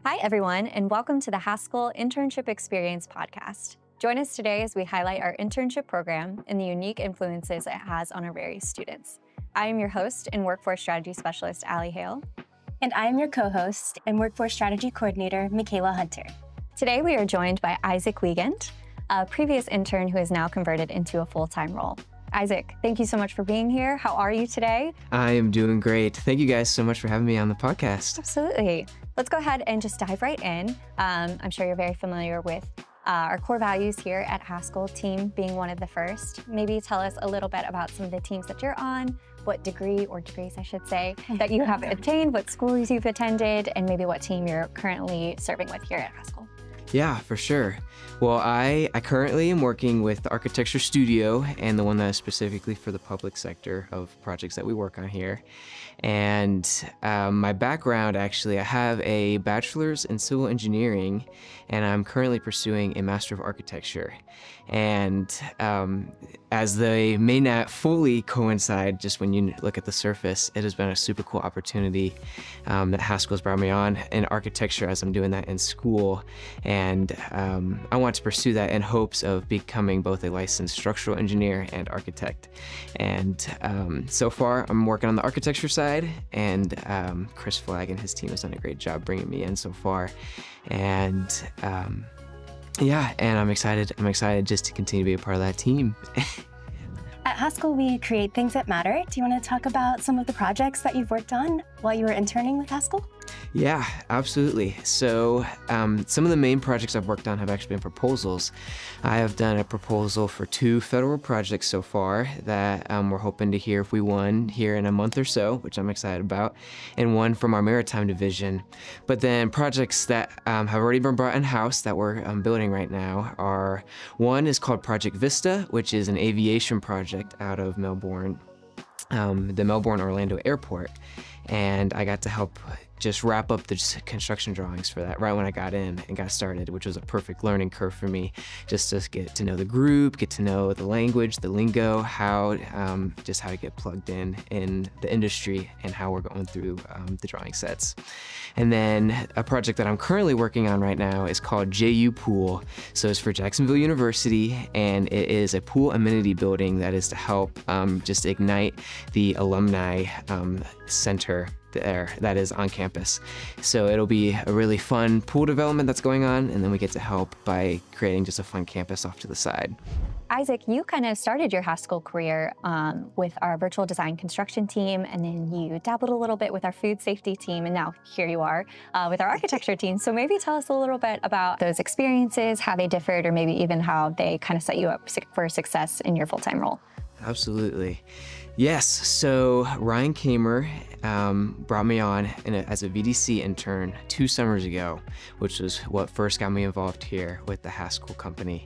Hi, everyone, and welcome to the Haskell Internship Experience podcast. Join us today as we highlight our internship program and the unique influences it has on our various students. I am your host and Workforce Strategy Specialist, Hale. And I am your co-host and Workforce Strategy Coordinator, Michaella Hunter. Today, we are joined by Isaac Wiegand, a previous intern who is now converted into a full-time role. Isaac, thank you so much for being here. How are you today? I am doing great. Thank you guys so much for having me on the podcast. Absolutely. Let's go ahead and just dive right in. I'm sure you're very familiar with our core values here at Haskell, team being one of the first. Maybe tell us a little bit about some of the teams that you're on, what degree, or degrees I should say, that you have attained, what schools you've attended, and maybe what team you're currently serving with here at Haskell. Yeah, for sure. Well, I currently am working with the architecture studio and the one that is specifically for the public sector of projects that we work on here. And my background, actually, I have a bachelor's in civil engineering, and I'm currently pursuing a master of architecture. And as they may not fully coincide, just when you look at the surface, it has been a super cool opportunity that Haskell's brought me on in architecture as I'm doing that in school. And I want to pursue that in hopes of becoming both a licensed structural engineer and architect. And so far, I'm working on the architecture side, and Chris Flagg and his team has done a great job bringing me in so far. And yeah, and I'm excited just to continue to be a part of that team. At Haskell, we create things that matter. Do you want to talk about some of the projects that you've worked on while you were interning with Haskell? Yeah, absolutely. So some of the main projects I've worked on have actually been proposals. I have done a proposal for 2 federal projects so far that we're hoping to hear if we won here in a month or so, which I'm excited about, and one from our maritime division. But then projects that have already been brought in-house that we're building right now are, one is called Project Vista, which is an aviation project out of Melbourne, the Melbourne-Orlando Airport. And I got to help just wrap up the construction drawings for that right when I got in and got started, which was a perfect learning curve for me, just to get to know the group, get to know the language, the lingo, just how to get plugged in the industry and how we're going through the drawing sets. And then a project that I'm currently working on right now is called JU Pool. So it's for Jacksonville University, and it is a pool amenity building that is to help just ignite the alumni center there that is on campus. So it'll be a really fun pool development that's going on, and then we get to help by creating just a fun campus off to the side. Isaac, you kind of started your Haskell career with our virtual design construction team, and then you dabbled a little bit with our food safety team, and now here you are with our architecture team. So maybe tell us a little bit about those experiences, how they differed, or maybe even how they kind of set you up for success in your full-time role. Absolutely. Yes, so Ryan Kamer brought me on as a VDC intern 2 summers ago, which was what first got me involved here with the Haskell company.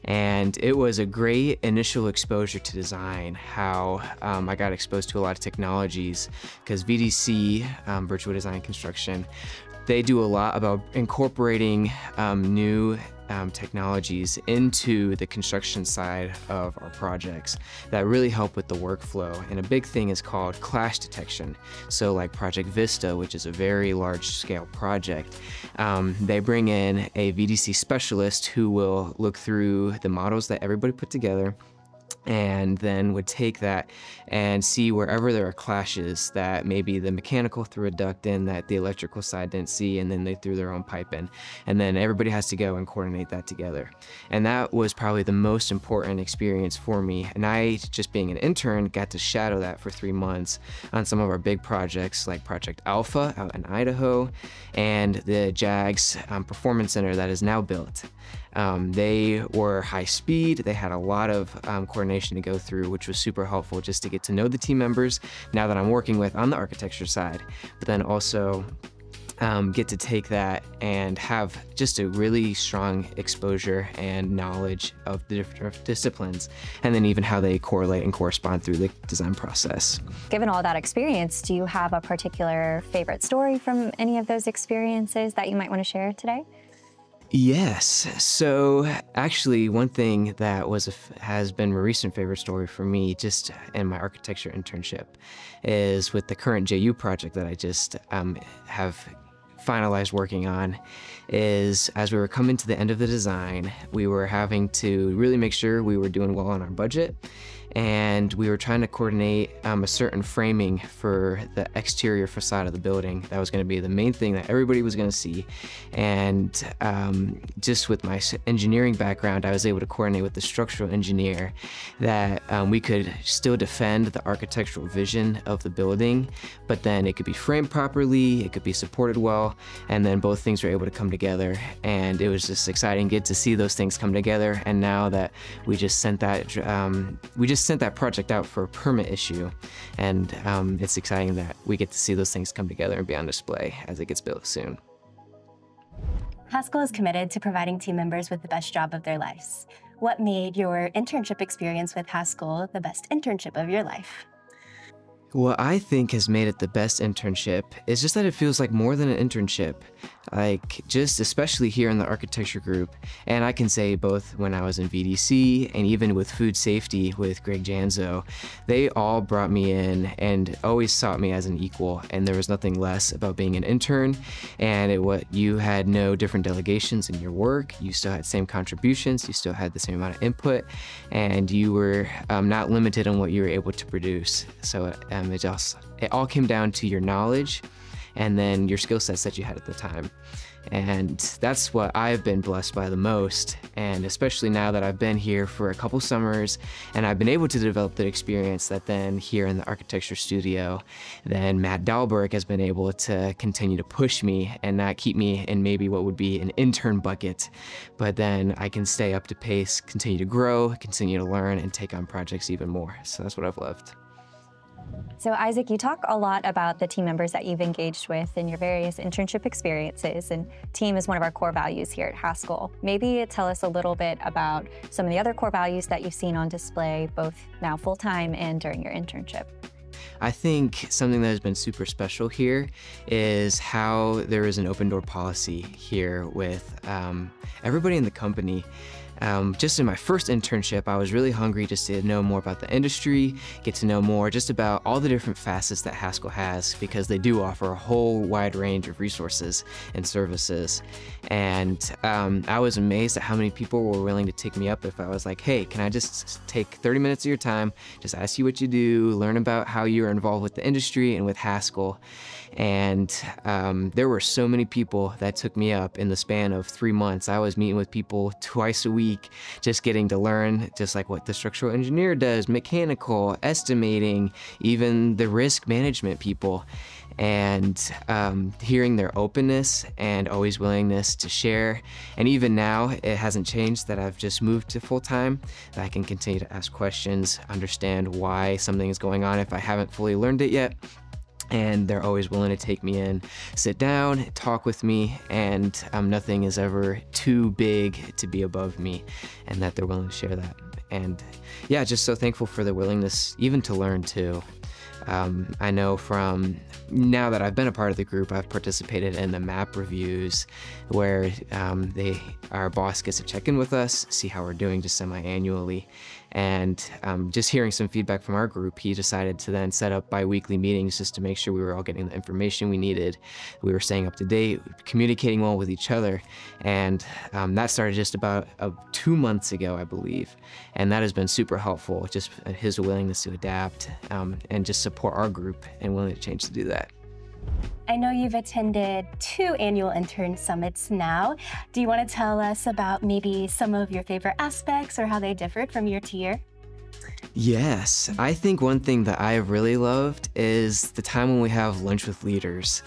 And it was a great initial exposure to design, how I got exposed to a lot of technologies, because VDC, Virtual Design Construction, they do a lot about incorporating new technologies into the construction side of our projects that really help with the workflow. And a big thing is called clash detection. So like Project Vista, which is a very large scale project, they bring in a VDC specialist who will look through the models that everybody put together, and then would take that and see wherever there are clashes that maybe the mechanical threw a duct in that the electrical side didn't see, and then they threw their own pipe in. And then everybody has to go and coordinate that together. And that was probably the most important experience for me. And I, just being an intern, got to shadow that for 3 months on some of our big projects like Project Alpha out in Idaho and the JAGS Performance Center that is now built. They were high speed, they had a lot of coordination to go through, which was super helpful just to get to know the team members now that I'm working with on the architecture side, but then also get to take that and have just a really strong exposure and knowledge of the different disciplines, and then even how they correlate and correspond through the design process. Given all that experience, do you have a particular favorite story from any of those experiences that you might want to share today? Yes. So actually, one thing that has been a recent favorite story for me, just in my architecture internship, is with the current JU project that I just have finalized working on is, as we were coming to the end of the design, we were having to really make sure we were doing well on our budget, and we were trying to coordinate a certain framing for the exterior facade of the building. That was going to be the main thing that everybody was going to see. And just with my engineering background, I was able to coordinate with the structural engineer that we could still defend the architectural vision of the building, but then it could be framed properly, it could be supported well, and then both things were able to come together. And it was just exciting, get to see those things come together. And now that we just sent that project out for a permit issue, and it's exciting that we get to see those things come together and be on display as it gets built soon. Haskell is committed to providing team members with the best job of their lives. What made your internship experience with Haskell the best internship of your life? What I think has made it the best internship is just that it feels like more than an internship, like just especially here in the architecture group. And I can say both when I was in VDC and even with food safety with Greg Janzo, they all brought me in and always saw me as an equal, and there was nothing less about being an intern. And you had no different delegations in your work, you still had same contributions, you still had the same amount of input, and you were not limited on what you were able to produce. So it all came down to your knowledge and then your skill sets that you had at the time. And that's what I've been blessed by the most. And especially now that I've been here for a couple summers and I've been able to develop the experience that then here in the architecture studio, then Matt Dahlberg has been able to continue to push me and not keep me in maybe what would be an intern bucket, but then I can stay up to pace, continue to grow, continue to learn, and take on projects even more. So that's what I've loved. So Isaac, you talk a lot about the team members that you've engaged with in your various internship experiences, and team is one of our core values here at Haskell. Maybe tell us a little bit about some of the other core values that you've seen on display, both now full-time and during your internship. I think something that has been super special here is how there is an open door policy here with everybody in the company. Just in my first internship, I was really hungry just to know more about the industry, get to know more just about all the different facets that Haskell has, because they do offer a whole wide range of resources and services. And I was amazed at how many people were willing to take me up if I was like, hey, can I just take 30 minutes of your time, just ask you what you do, learn about how you're involved with the industry and with Haskell. And there were so many people that took me up in the span of 3 months. I was meeting with people twice a week, just getting to learn just like what the structural engineer does, mechanical, estimating, even the risk management people. And hearing their openness and always willingness to share. And even now, it hasn't changed that I've just moved to full-time, that I can continue to ask questions, understand why something is going on if I haven't fully learned it yet. And they're always willing to take me in, sit down, talk with me, and nothing is ever too big to be above me, and that they're willing to share that. And yeah, just so thankful for the willingness even to learn too. I know from now that I've been a part of the group, I've participated in the map reviews where our boss gets to check in with us, see how we're doing just semi-annually. And just hearing some feedback from our group, he decided to then set up bi-weekly meetings just to make sure we were all getting the information we needed. We were staying up to date, communicating well with each other. And that started just about 2 months ago, I believe. And that has been super helpful, just his willingness to adapt and just support our group and willing to change to do that. I know you've attended 2 annual intern summits now. Do you want to tell us about maybe some of your favorite aspects or how they differed from year to year? Yes, I think one thing that I have really loved is the time when we have lunch with leaders.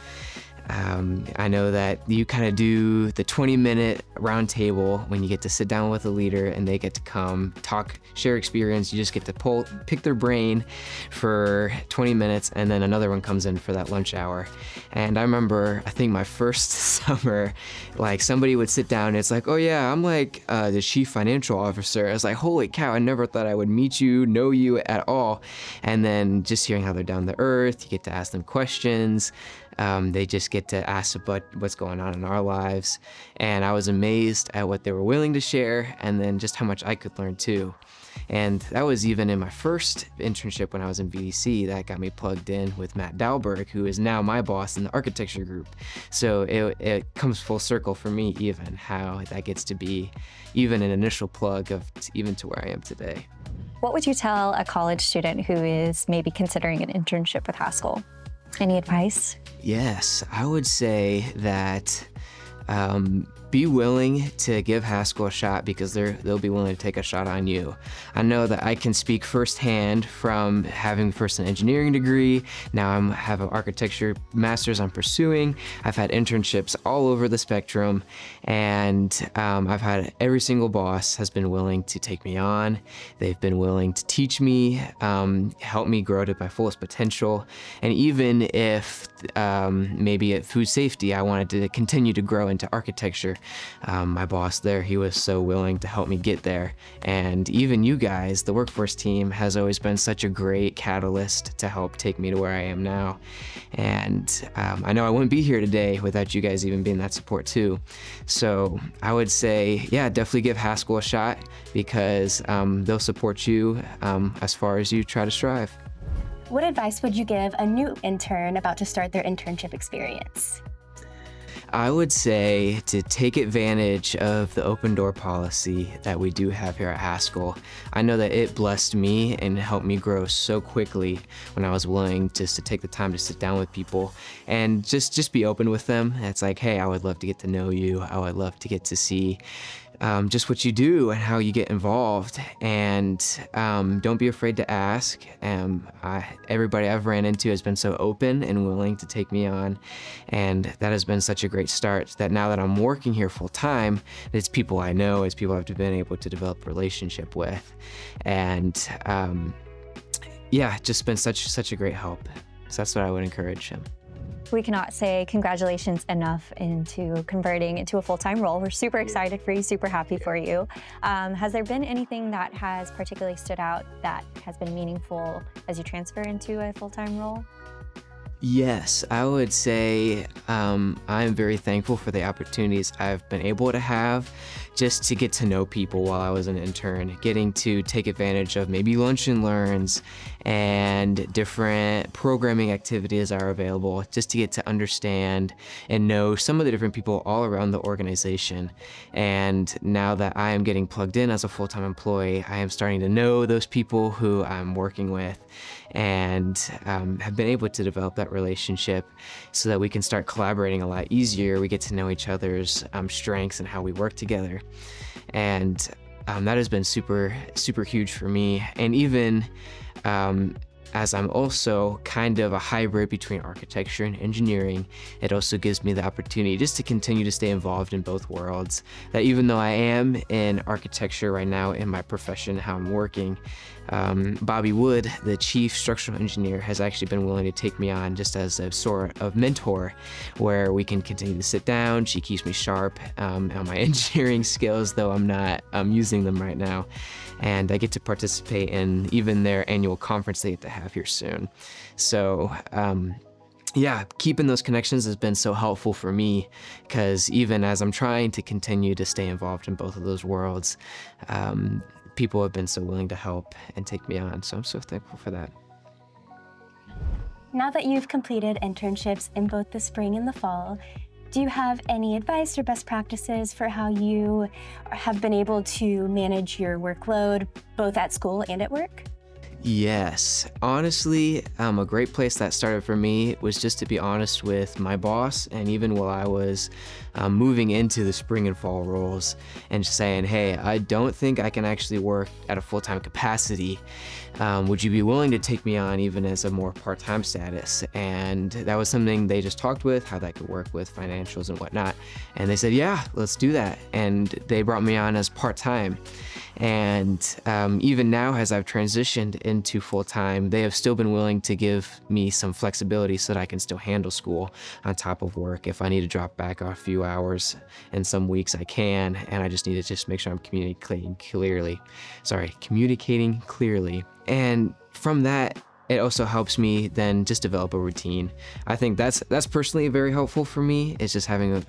I know that you kind of do the 20-minute round table when you get to sit down with a leader and they get to come talk, share experience. You just get to pick their brain for 20 minutes, and then another one comes in for that lunch hour. And I remember, I think my first summer, like somebody would sit down and it's like, oh yeah, I'm like the chief financial officer. I was like, holy cow, I never thought I would meet you, know you at all. And then just hearing how they're down to earth, you get to ask them questions. They just get to ask about what's going on in our lives. And I was amazed at what they were willing to share, and then just how much I could learn too. And that was even in my first internship when I was in VDC that got me plugged in with Matt Dalberg, who is now my boss in the architecture group. So it comes full circle for me, even how that gets to be even an initial plug of even to where I am today. What would you tell a college student who is maybe considering an internship with Haskell? Any advice? Yes, I would say that be willing to give Haskell a shot, because they'll be willing to take a shot on you. I know that I can speak firsthand from having first an engineering degree. Now I have an architecture master's I'm pursuing. I've had internships all over the spectrum, and I've had every single boss has been willing to take me on. They've been willing to teach me, help me grow to my fullest potential. And even if maybe at food safety, I wanted to continue to grow into architecture, my boss there, he was so willing to help me get there. And even you guys, the workforce team, has always been such a great catalyst to help take me to where I am now. And I know I wouldn't be here today without you guys even being that support too. So I would say, yeah, definitely give Haskell a shot, because they'll support you as far as you try to strive. What advice would you give a new intern about to start their internship experience? I would say to take advantage of the open door policy that we do have here at Haskell. I know that it blessed me and helped me grow so quickly when I was willing just to take the time to sit down with people and just be open with them. It's like, hey, I would love to get to know you. I would love to get to see just what you do and how you get involved, and don't be afraid to ask. Everybody I've ran into has been so open and willing to take me on, and that has been such a great start that now that I'm working here full time, it's people I know, it's people I've been able to develop a relationship with, and yeah, just been such a great help. So that's what I would encourage him. We cannot say congratulations enough into converting into a full-time role. We're super excited for you, super happy for you. Has there been anything that has particularly stood out that has been meaningful as you transfer into a full-time role? Yes, I would say I'm very thankful for the opportunities I've been able to have just to get to know people while I was an intern, getting to take advantage of maybe lunch and learns and different programming activities that are available, just to get to understand and know some of the different people all around the organization. And now that I am getting plugged in as a full-time employee, I am starting to know those people who I'm working with, and have been able to develop that relationship so that we can start collaborating a lot easier. We get to know each other's strengths and how we work together. And that has been super huge for me. And even as I'm also kind of a hybrid between architecture and engineering, it also gives me the opportunity just to continue to stay involved in both worlds. That even though I am in architecture right now in my profession, how I'm working, Bobby Wood, the chief structural engineer, has actually been willing to take me on just as a sort of mentor, where we can continue to sit down. She keeps me sharp on my engineering skills, though I'm not using them right now. And I get to participate in even their annual conference they get to have here soon. So yeah, keeping those connections has been so helpful for me, because even as I'm trying to continue to stay involved in both of those worlds, people have been so willing to help and take me on. So I'm so thankful for that. Now that you've completed internships in both the spring and the fall, do you have any advice or best practices for how you have been able to manage your workload both at school and at work? Yes, honestly, a great place that started for me was just to be honest with my boss, and even while I was moving into the spring and fall roles, and just saying, hey, I don't think I can actually work at a full-time capacity. Would you be willing to take me on even as a more part-time status? And that was something they just talked with, how that could work with financials and whatnot. And they said, yeah, let's do that. And they brought me on as part-time. And even now, as I've transitioned into full-time, they have still been willing to give me some flexibility so that I can still handle school on top of work. If I need to drop back a few hours in some weeks, I can, and I just need to just make sure I'm communicating clearly. And from that, it also helps me then just develop a routine. I think that's personally very helpful for me. It's just having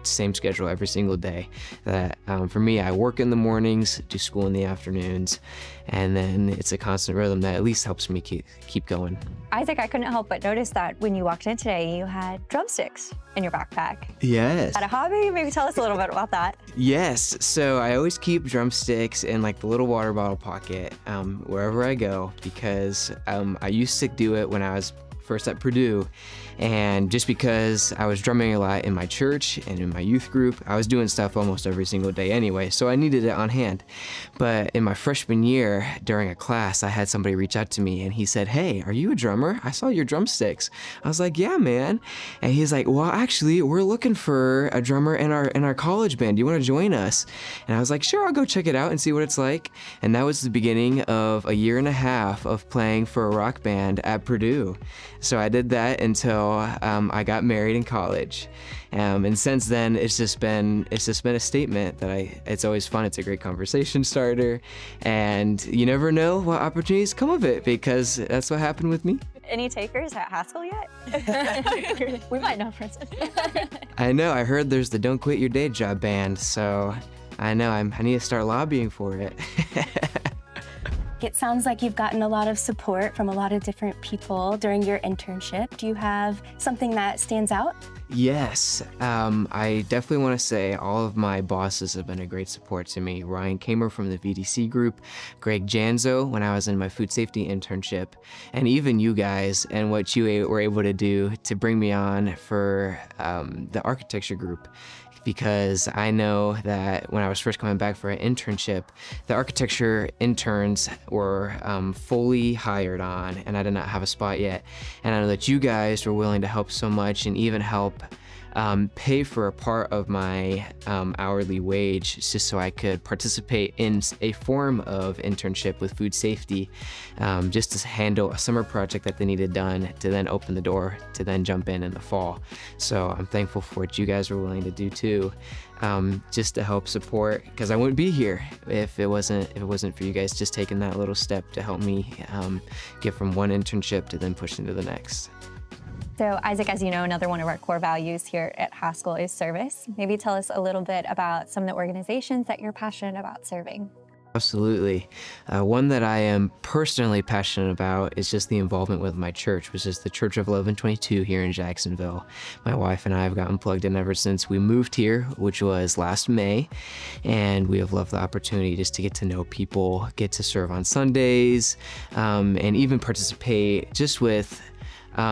same schedule every single day. That for me, I work in the mornings, do school in the afternoons, and then it's a constant rhythm that at least helps me keep going. Isaac, I couldn't help but notice that when you walked in today, you had drumsticks in your backpack. Yes. Is that a hobby? Maybe tell us a little bit about that. Yes, so I always keep drumsticks in like the little water bottle pocket wherever I go, because I used to do it when I was first at Purdue, and just because I was drumming a lot in my church and in my youth group, I was doing stuff almost every single day anyway, so I needed it on hand. But in my freshman year, during a class, I had somebody reach out to me and he said, "Hey, are you a drummer? I saw your drumsticks." I was like, "Yeah, man." And he's like, "Well, actually, we're looking for a drummer in our college band. Do you want to join us?" And I was like, "Sure, I'll go check it out and see what it's like." And that was the beginning of a year and a half of playing for a rock band at Purdue. So I did that until I got married in college, and since then it's just been a statement that it's always fun. It's a great conversation starter, and you never know what opportunities come of it, because that's what happened with me. Any takers at Haskell yet? We might know, Princess. I know. I heard there's the Don't Quit Your Day Job band, so I know I need to start lobbying for it. It sounds like you've gotten a lot of support from a lot of different people during your internship. Do you have something that stands out? Yes, I definitely want to say all of my bosses have been a great support to me. Ryan Kamer from the VDC group, Greg Janzo when I was in my food safety internship, and even you guys and what you were able to do to bring me on for the architecture group. Because I know that when I was first coming back for an internship, the architecture interns were fully hired on, and I did not have a spot yet. And I know that you guys were willing to help so much and even help pay for a part of my hourly wage just so I could participate in a form of internship with food safety, just to handle a summer project that they needed done to then open the door to then jump in the fall. So I'm thankful for what you guys were willing to do too, just to help support, because I wouldn't be here if it wasn't for you guys just taking that little step to help me get from one internship to then push into the next. So Isaac, as you know, another one of our core values here at Haskell is service. Maybe tell us a little bit about some of the organizations that you're passionate about serving. Absolutely. One that I am personally passionate about is just the involvement with my church, which is the Church of 1122 here in Jacksonville. My wife and I have gotten plugged in ever since we moved here, which was last May, and we have loved the opportunity just to get to know people, get to serve on Sundays, and even participate just with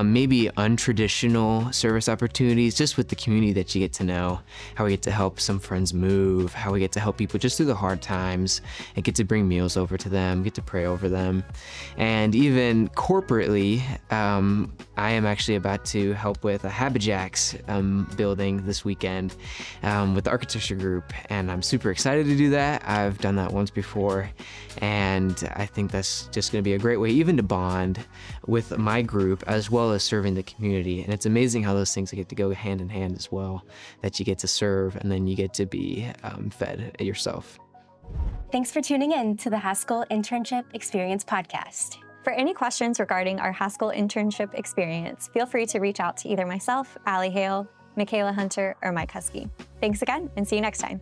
maybe untraditional service opportunities, just with the community that you get to know, how we get to help some friends move, how we get to help people just through the hard times and get to bring meals over to them, get to pray over them. And even corporately, I am actually about to help with a Habijacks building this weekend with the architecture group, and I'm super excited to do that. I've done that once before, and I think that's just going to be a great way even to bond with my group as well as serving the community. And it's amazing how those things get to go hand in hand as well, that you get to serve and then you get to be fed yourself. Thanks for tuning in to the Haskell Internship Experience podcast. For any questions regarding our Haskell internship experience, feel free to reach out to either myself, Hale, Michaella Hunter, or Mike Husky. Thanks again, and see you next time.